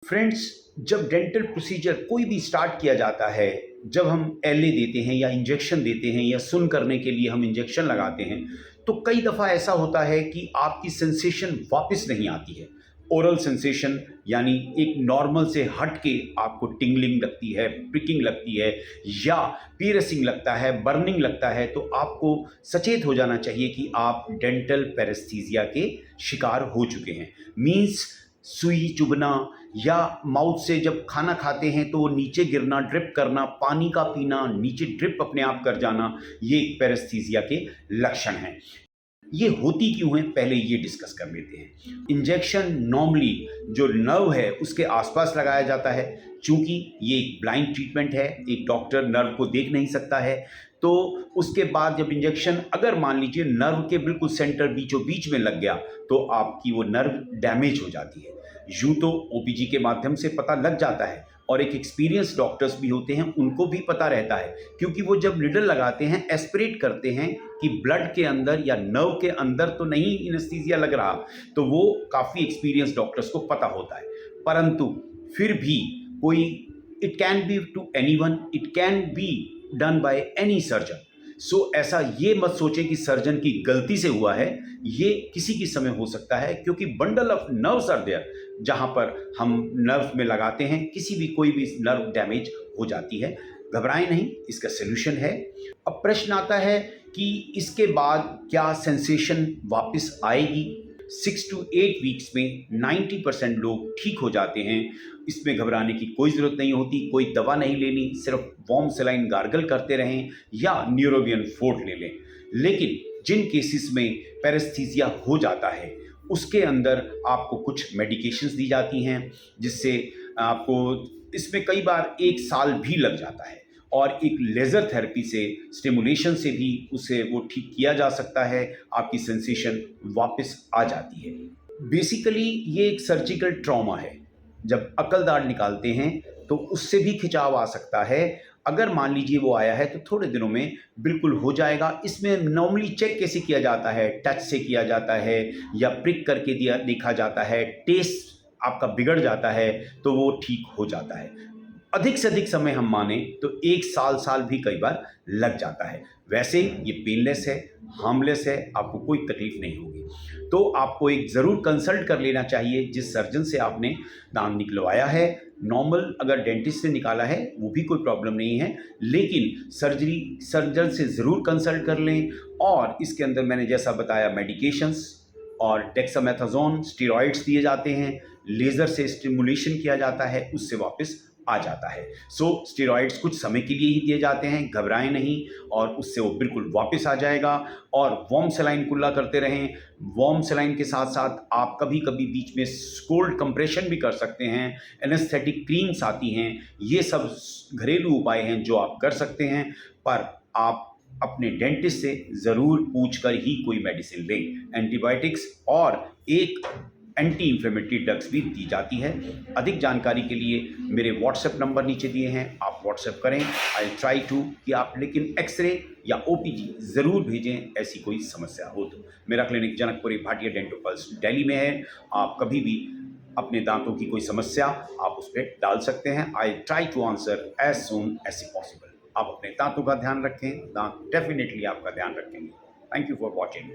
Friends, जब dental procedure कोई भी स्टार्ट किया जाता है, जब हम एलए देते हैं या इंजेक्शन देते हैं या सुन करने के लिए हम इंजेक्शन लगाते हैं, तो कई दफ़ा ऐसा होता है कि आपकी सेंसेशन वापस नहीं आती है। ओरल सेंसेशन यानी एक नॉर्मल से हट के आपको टिंगलिंग लगती है, प्रिकिंग लगती है या पियर्सिंग लगता है, बर्निंग लगता है, तो आपको सचेत हो जाना चाहिए कि आप डेंटल पैरेस्थीसिया के शिकार हो चुके हैं। मीन्स सुई चुभना या माउथ से जब खाना खाते हैं तो वो नीचे गिरना, ड्रिप करना, पानी का पीना, नीचे ड्रिप अपने आप कर जाना, ये पैरेस्थीसिया के लक्षण हैं। ये होती क्यों है, पहले ये डिस्कस कर लेते हैं। इंजेक्शन नॉर्मली जो नर्व है उसके आसपास लगाया जाता है। चूंकि ये एक ब्लाइंड ट्रीटमेंट है, एक डॉक्टर नर्व को देख नहीं सकता है, तो उसके बाद जब इंजेक्शन अगर मान लीजिए नर्व के बिल्कुल सेंटर बीचों बीच में लग गया तो आपकी वो नर्व डैमेज हो जाती है। यूँ तो ओपीजी के माध्यम से पता लग जाता है और एक एक्सपीरियंस डॉक्टर्स भी होते हैं, उनको भी पता रहता है, क्योंकि वो जब निडल लगाते हैं एस्पिरेट करते हैं कि ब्लड के अंदर या नर्व के अंदर तो नहीं एनेस्थीसिया लग रहा, तो वो काफ़ी एक्सपीरियंस डॉक्टर्स को पता होता है। परंतु फिर भी कोई, it can be to anyone, it can be done by any surgeon. So ऐसा ये मत सोचें कि सर्जन की गलती से हुआ है, ये किसी की समय हो सकता है, क्योंकि bundle of nerves are there, जहाँ पर हम नर्व में लगाते हैं, किसी भी कोई भी नर्व डैमेज हो जाती है। घबराएं नहीं, इसका सलूशन है। अब प्रश्न आता है कि इसके बाद क्या सेंसेशन वापस आएगी? 6 to 8 वीक्स में 90% लोग ठीक हो जाते हैं। इसमें घबराने की कोई ज़रूरत नहीं होती, कोई दवा नहीं लेनी, सिर्फ वार्म सलाइन गार्गल करते रहें या न्यूरोबियन फोर्ट ले लें। लेकिन जिन केसेस में पैरेस्थीसिया हो जाता है उसके अंदर आपको कुछ मेडिकेशंस दी जाती हैं, जिससे आपको इसमें कई बार 1 साल भी लग जाता है, और एक लेज़र थेरेपी से, स्टिमुलेशन से भी उसे वो ठीक किया जा सकता है, आपकी सेंसेशन वापस आ जाती है। बेसिकली ये एक सर्जिकल ट्रॉमा है। जब अकलदाढ़ निकालते हैं तो उससे भी खिंचाव आ सकता है। अगर मान लीजिए वो आया है तो थोड़े दिनों में बिल्कुल हो जाएगा। इसमें नॉर्मली चेक कैसे किया जाता है? टच से किया जाता है या प्रिक करके देखा जाता है। टेस्ट आपका बिगड़ जाता है तो वो ठीक हो जाता है। अधिक से अधिक समय हम माने तो 1 साल भी कई बार लग जाता है। वैसे ये पेनलेस है, हार्मलेस है, आपको कोई तकलीफ नहीं होगी। तो आपको एक ज़रूर कंसल्ट कर लेना चाहिए जिस सर्जन से आपने दांत निकलवाया है। नॉर्मल अगर डेंटिस्ट से निकाला है वो भी कोई प्रॉब्लम नहीं है, लेकिन सर्जन से ज़रूर कंसल्ट कर लें। और इसके अंदर मैंने जैसा बताया मेडिकेशंस और डेक्सामेथासोन, स्टेरॉइड्स दिए जाते हैं, लेज़र से स्टिमुलेशन किया जाता है, उससे वापस आ जाता है। सो स्टेरॉइड्स कुछ समय के लिए ही दिए जाते हैं, घबराएं नहीं, और उससे वो बिल्कुल वापस आ जाएगा। और वार्म सलाइन कुल्ला करते रहें। वार्म सलाइन के साथ साथ आप कभी कभी बीच में कोल्ड कंप्रेशन भी कर सकते हैं। एनेस्थेटिक क्रीम्स आती हैं, ये सब घरेलू उपाय हैं जो आप कर सकते हैं, पर आप अपने डेंटिस्ट से ज़रूर पूछकर ही कोई मेडिसिन लें। एंटीबायोटिक्स और एक एंटी इन्फ्लेमेटरी ड्रग्स भी दी जाती है। अधिक जानकारी के लिए मेरे व्हाट्सएप नंबर नीचे दिए हैं, आप व्हाट्सएप करें। आई ट्राई टू कि आप, लेकिन एक्सरे या ओपीजी ज़रूर भेजें ऐसी कोई समस्या हो तो। मेरा clinic Janakpuri Bhatia dental pulse Delhi में है। आप कभी भी अपने दांतों की कोई समस्या आप उस पर डाल सकते हैं। I try to answer as soon as possible. आप अपने दांतों का ध्यान रखें, दांत डेफिनेटली आपका ध्यान रखेंगे। Thank you for watching.